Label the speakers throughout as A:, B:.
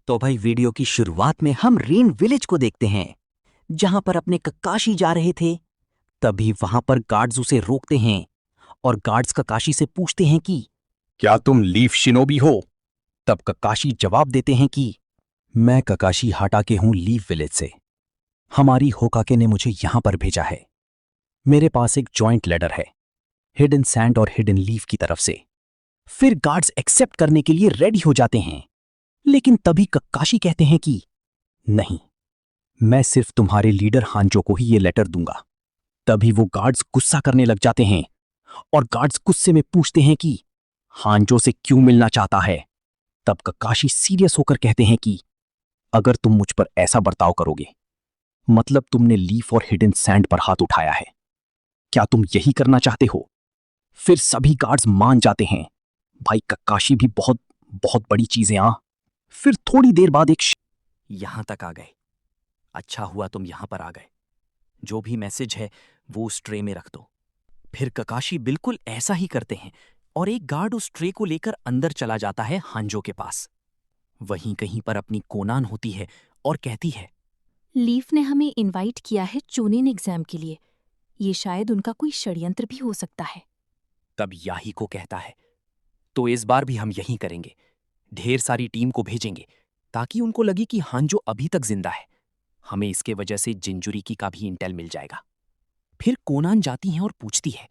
A: तो भाई वीडियो की शुरुआत में हम रेन विलेज को देखते हैं, जहां पर अपने ककाशी जा रहे थे। तभी वहां पर गार्ड्स उसे रोकते हैं और गार्ड्स ककाशी से पूछते हैं कि क्या तुम लीफ शिनोबी हो? तब ककाशी जवाब देते हैं कि मैं ककाशी हाटाके हूं लीफ विलेज से। हमारी होकाके ने मुझे यहां पर भेजा है। मेरे पास एक जॉइंट लेटर है, हिडन सैंड और हिडन लीफ की तरफ से। फिर गार्ड्स एक्सेप्ट करने के लिए रेडी हो जाते हैं, लेकिन तभी ककाशी कहते हैं कि नहीं, मैं सिर्फ तुम्हारे लीडर हांजो को ही ये लेटर दूंगा। तभी वो गार्ड्स गुस्सा करने लग जाते हैं और गार्ड्स गुस्से में पूछते हैं कि हांजो से क्यों मिलना चाहता है। तब ककाशी सीरियस होकर कहते हैं कि अगर तुम मुझ पर ऐसा बर्ताव करोगे, मतलब तुमने लीफ और हिडन सैंड पर हाथ उठाया है। क्या तुम यही करना चाहते हो? फिर सभी गार्ड्स मान जाते हैं। भाई ककाशी भी बहुत बहुत बड़ी चीजें फिर थोड़ी देर बाद
B: यहां तक आ गए। अच्छा हुआ तुम यहां पर आ गए। जो भी मैसेज है वो उस ट्रे में रख दो। फिर ककाशी बिल्कुल ऐसा ही करते हैं और एक गार्ड उस ट्रे को लेकर अंदर चला जाता है हांजो के पास। वहीं कहीं पर अपनी कोनान होती है और कहती है,
C: लीफ ने हमें इनवाइट किया है चूनिन एग्जाम के लिए। ये शायद उनका कोई षड्यंत्र भी हो सकता है।
B: तब याही को कहता है, तो इस बार भी हम यही करेंगे। ढेर सारी टीम को भेजेंगे ताकि उनको लगे कि हांजो अभी तक जिंदा है। हमें इसके वजह से जिंजुरिकी का भी इंटेल मिल जाएगा। फिर कोनान जाती हैं और पूछती है,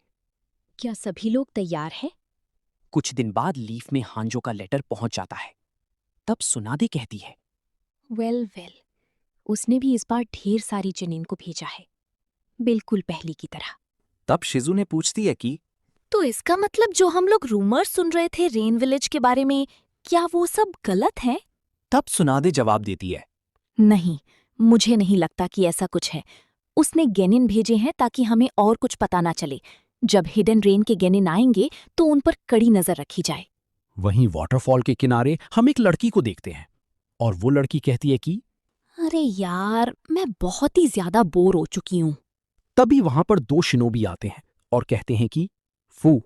C: क्या सभी लोग तैयार हैं?
B: कुछ दिन बाद लीफ में हांजो का लेटर पहुंच जाता है। तब सुनादे कहती है,
C: वेल, उसने भी इस बार ढेर सारी चुनिन को भेजा है, बिल्कुल पहली की तरह।
B: तब शिजू ने पूछती है कि
C: तो इसका मतलब जो हम लोग रूमर्स सुन रहे थे रेन विलेज के बारे में, क्या वो सब गलत है?
B: तब सुनादे जवाब देती है,
C: नहीं, मुझे नहीं लगता कि ऐसा कुछ है। उसने गेनिन भेजे हैं ताकि हमें और कुछ पता ना चले। जब हिडन रेन के गेनिन आएंगे तो उन पर कड़ी नजर रखी जाए।
B: वहीं वाटरफॉल के किनारे हम एक लड़की को देखते हैं और वो लड़की कहती है कि
C: अरे यार, मैं बहुत ही ज्यादा बोर हो चुकी हूँ।
B: तभी वहां पर दो शिनोबी आते हैं और कहते हैं कि फू,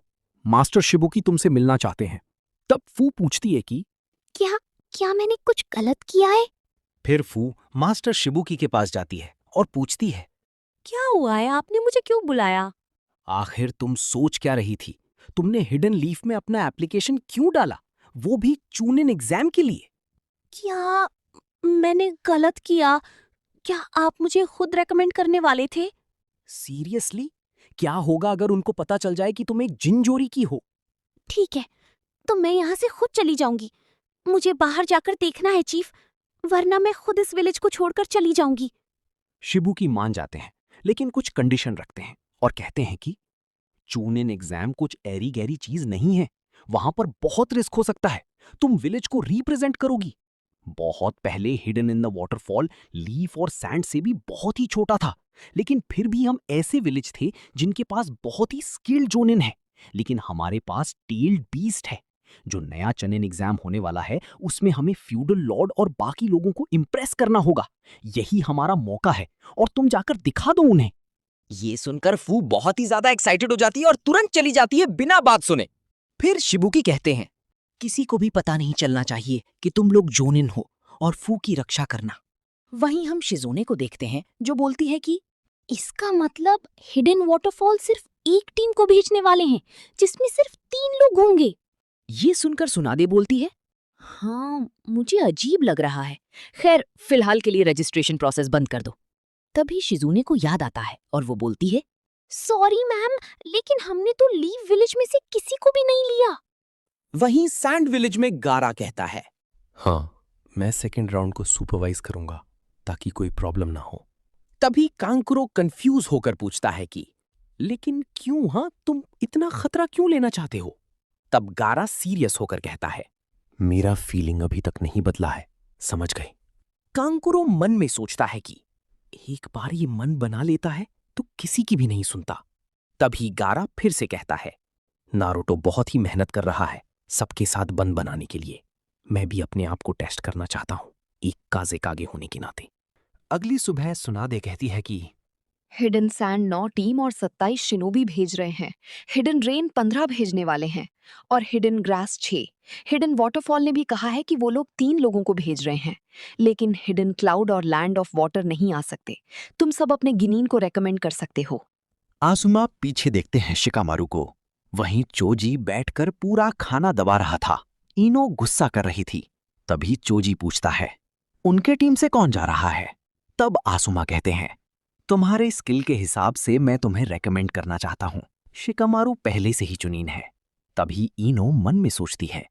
B: मास्टर शिबुकी तुमसे मिलना चाहते हैं। तब फू पूछती है कि
C: क्या क्या मैंने कुछ गलत किया है?
B: फिर फू मास्टर शिबुकी के पास जाती है और पूछती है,
C: क्या हुआ है? आपने मुझे क्यों बुलाया?
B: आखिर तुम सोच क्या रही थी? तुमने हिडन लीफ में अपना एप्लीकेशन क्यों डाला, वो भी चूनिन एग्जाम के लिए?
C: क्या मैंने गलत किया? क्या आप मुझे खुद रेकमेंड करने वाले थे?
B: सीरियसली? क्या होगा अगर उनको पता चल जाए कि तुम एक जिनजोरी की हो?
C: ठीक है, तो मैं यहाँ से खुद चली जाऊंगी। मुझे बाहर जाकर देखना है चीफ, वरना मैं खुद इस विलेज को छोड़कर चली जाऊंगी।
B: शिबुकी मान जाते हैं, लेकिन कुछ कंडीशन रखते हैं और कहते हैं कि चूनिन एग्जाम कुछ ऐरी गैरी चीज नहीं है। वहां पर बहुत रिस्क हो सकता है। तुम विलेज को रिप्रेजेंट करोगी। बहुत पहले hidden in the waterfall leaf और सैंड से भी बहुत ही छोटा था, लेकिन फिर भी हम ऐसे विलेज थे जिनके पास बहुत ही स्किल्ड जोनिन है। लेकिन हमारे पास टेल्ड बीस्ट है। जो नया चनिन एग्जाम होने वाला है उसमें हमें फ्यूडल लॉर्ड और बाकी लोगों को इम्प्रेस करना होगा। यही हमारा मौका है और तुम जाकर दिखा दो उन्हें।
D: ये सुनकर फू बहुत ही ज्यादा एक्साइटेड हो जाती है और तुरंत चली जाती है बिना बात सुने। फिर शिबुकी कहते हैं, किसी को भी पता नहीं चलना चाहिए कि तुम लोग जोनिन हो और फू की रक्षा करना। वहीं हम शिजोने को देखते हैं जो बोलती है कि
C: इसका मतलब हिडन वाटरफॉल सिर्फ एक टीम को भेजने वाले हैं, जिसमें सिर्फ 3 लोग होंगे।
D: ये सुनकर सुनादे बोलती है, हाँ, मुझे अजीब लग रहा है। खैर, फिलहाल के लिए रजिस्ट्रेशन प्रोसेस बंद कर दो। तभी शिजुने को याद आता है और वो बोलती है,
C: सॉरी मैम, लेकिन हमने तो लीव विलेज में से किसी को भी नहीं लिया।
B: वहीं सैंड विलेज में गारा कहता है,
E: हाँ, मैं सेकेंड राउंड को सुपरवाइज करूंगा ताकि कोई प्रॉब्लम ना हो।
B: तभी कांकुरो कंफ्यूज होकर पूछता है कि लेकिन क्यों? हाँ, तुम इतना खतरा क्यों लेना चाहते हो? तब गारा सीरियस होकर कहता है,
E: मेरा फीलिंग अभी तक नहीं बदला है, समझ गए?
B: कांकुरो मन में सोचता है कि एक बार ये मन बना लेता है तो किसी की भी नहीं सुनता। तभी गारा फिर से कहता है, नारुतो बहुत ही मेहनत कर रहा है सबके साथ बंद बनाने के लिए। मैं भी अपने आप को टेस्ट करना चाहता हूं, एक काज़ेकागे होने के नाते। अगली सुबह सुनादे कहती है कि
F: हिडन सैंड 9 टीम और 27 शिनोबी भेज रहे हैं। हिडन रेन 15 भेजने वाले हैं और हिडन ग्रास 6। हिडन वाटरफॉल ने भी कहा है कि वो लोग 3 लोगों को भेज रहे हैं, लेकिन हिडन क्लाउड और लैंड ऑफ वाटर नहीं आ सकते। तुम सब अपने गिनीन को रेकमेंड कर सकते हो।
B: आसुमा पीछे देखते हैं शिकामारू को। वहीं चोजी बैठकर पूरा खाना दबा रहा था। इनो गुस्सा कर रही थी। तभी चोजी पूछता है, उनके टीम से कौन जा रहा है? तब आसुमा कहते हैं, तुम्हारे स्किल के हिसाब से मैं तुम्हें रेकमेंड करना चाहता हूं। शिकामारू पहले से ही चुनीन है। तभी इनो मन में सोचती है।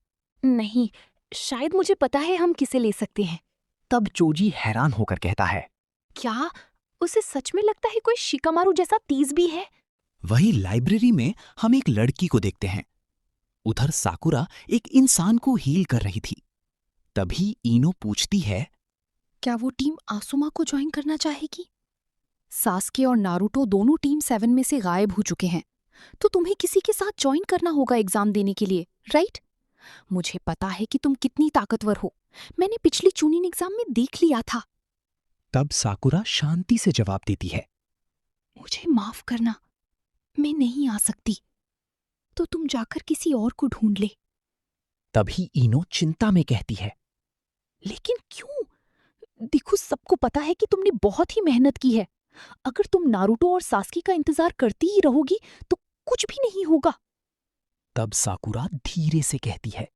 C: नहीं, शायद मुझे पता है हम किसे ले सकते हैं।
B: तब चोजी हैरान होकर कहता है,
C: क्या उसे सच में लगता है कोई शिकामारू जैसा तेज भी है?
B: वही लाइब्रेरी में हम एक लड़की को देखते हैं। उधर साकुरा एक इंसान को हील कर रही थी। तभी इनो पूछती है,
F: क्या वो टीम आसुमा को ज्वाइन करना चाहेगी? सास्के और नारुतो दोनों टीम 7 में से गायब हो चुके हैं, तो तुम्हें किसी के साथ ज्वाइन करना होगा एग्जाम देने के लिए, राइट? मुझे पता है कि तुम कितनी ताकतवर हो। मैंने पिछली चूनिन एग्जाम में देख लिया था।
B: तब साकुरा शांति से जवाब देती है,
F: मुझे माफ करना, मैं नहीं आ सकती। तो तुम जाकर किसी और को ढूंढ ले।
B: तभी इनो चिंता में कहती है,
F: लेकिन क्यों? देखो, सबको पता है कि तुमने बहुत ही मेहनत की है। अगर तुम नारुतो और सास्की का इंतजार करती ही रहोगी तो कुछ भी नहीं होगा।
B: तब साकुरा धीरे से कहती है,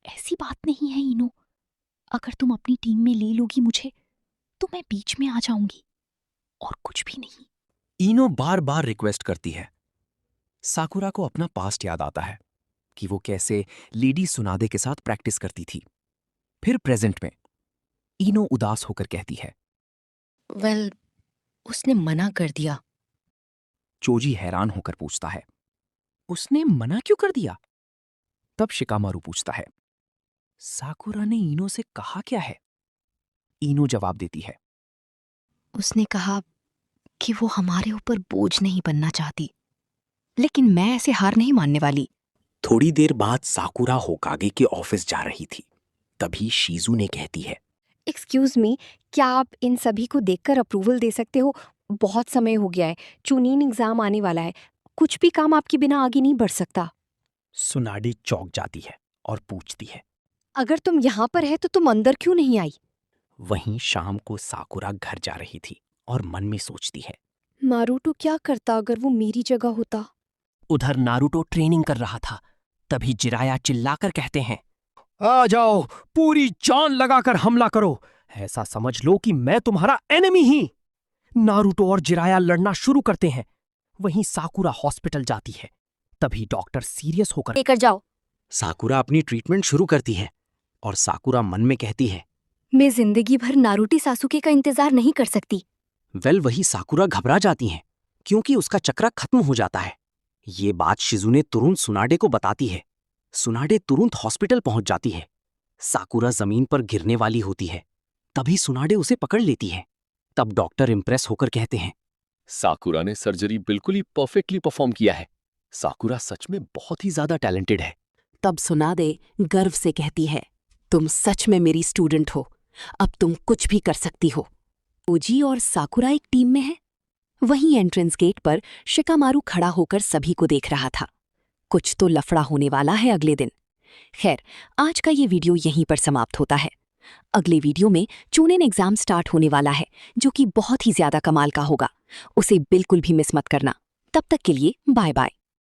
F: ऐसी बात नहीं है इनो। अगर तुम अपनी टीम में ले लोगी मुझे, तो मैं बीच में आ जाऊंगी, और कुछ भी नहीं।
B: इनो बार बार रिक्वेस्ट करती है। साकुरा को अपना पास्ट याद आता है कि वो कैसे लेडी सुनादे के साथ प्रैक्टिस करती थी। फिर प्रेजेंट में इनो उदास होकर कहती है,
F: वेल, उसने मना कर दिया।
B: चोजी हैरान होकर पूछता है, उसने मना क्यों कर दिया? तब शिकामारू पूछता है, साकुरा ने इनो से कहा क्या है? इनो जवाब देती है,
F: उसने कहा कि वो हमारे ऊपर बोझ नहीं बनना चाहती, लेकिन मैं ऐसे हार नहीं मानने वाली।
B: थोड़ी देर बाद साकुरा होकागे के ऑफिस जा रही थी। तभी शीजू ने कहती है,
G: एक्सक्यूज मी, क्या आप इन सभी को देखकर अप्रूवल दे सकते हो? बहुत समय हो गया है, चूनीन एग्जाम आने वाला है। कुछ भी काम आपके बिना आगे नहीं बढ़ सकता।
B: सुनाडी चौंक जाती है और पूछती है,
G: अगर तुम यहाँ पर है तो तुम अंदर क्यों नहीं आई?
B: वहीं शाम को साकुरा घर जा रही थी और मन में सोचती है,
G: नारुतो क्या करता अगर वो मेरी जगह होता?
A: उधर नारुतो ट्रेनिंग कर रहा था। तभी जिराया चिल्लाकर कहते हैं,
B: आ जाओ, पूरी जान लगाकर हमला करो। ऐसा समझ लो कि मैं तुम्हारा एनिमी ही। नारुतो और जिराया लड़ना शुरू करते हैं। वहीं साकुरा हॉस्पिटल जाती है। तभी डॉक्टर सीरियस होकर
G: लेकर जाओ।
B: साकुरा अपनी ट्रीटमेंट शुरू करती है और साकुरा मन में कहती है,
G: मैं जिंदगी भर नारुतो सासुके का इंतजार नहीं कर सकती।
B: वही साकुरा घबरा जाती हैं क्योंकि उसका चक्रा खत्म हो जाता है। ये बात शिजुने तुरंत सुनाडे को बताती है। सुनाडे तुरंत हॉस्पिटल पहुंच जाती है। साकुरा जमीन पर गिरने वाली होती है। तभी सुनाडे उसे पकड़ लेती है। तब डॉक्टर इम्प्रेस होकर कहते हैं,
E: साकुरा ने सर्जरी बिल्कुल ही परफेक्टली परफॉर्म किया है। साकुरा सच में बहुत ही ज्यादा टैलेंटेड है।
H: तब सुनादे गर्व से कहती है, तुम सच में मेरी स्टूडेंट हो। अब तुम कुछ भी कर सकती हो। ओजी और साकुरा एक टीम में है। वहीं एंट्रेंस गेट पर शिकामारू खड़ा होकर सभी को देख रहा था। कुछ तो लफड़ा होने वाला है अगले दिन। खैर, आज का ये वीडियो यहीं पर समाप्त होता है। अगले वीडियो में चूनिन एग्जाम स्टार्ट होने वाला है, जो कि बहुत ही ज्यादा कमाल का होगा। उसे बिल्कुल भी मिस मत करना। तब तक के लिए बाय बाय।